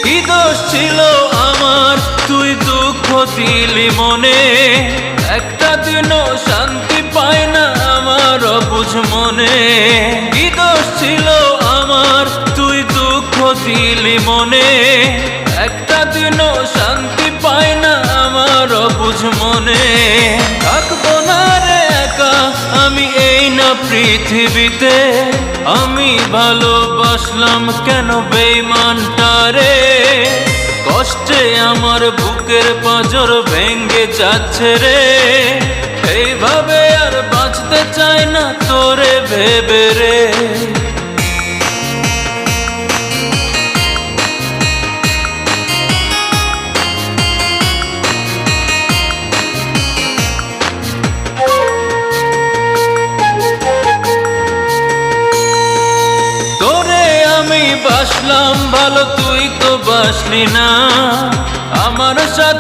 কি দোষ ছিল আমার, তুই দুঃখ দিলি মনে, একটা দিনও শান্তি পায় না আমার অবুঝ মনে। কি দোষ ছিল আমার, তুই দুঃখ দিলি মনে, একটা দিনও শান্তি পায় না আমার অবুঝ মনে। থাকবো না রে একা আমি এই না পৃথিবীতে, আমি ভালোবাসলাম কেন বেঈমানটারে, কষ্টে আমার বুকের পাঁজর ভেঙে যাচ্ছে রে, এইভাবে আর বাঁচতে চাই না তোরে ভেবে রে। বাসলাম ভালো, তুই তো বাসলি না আমার সাথে।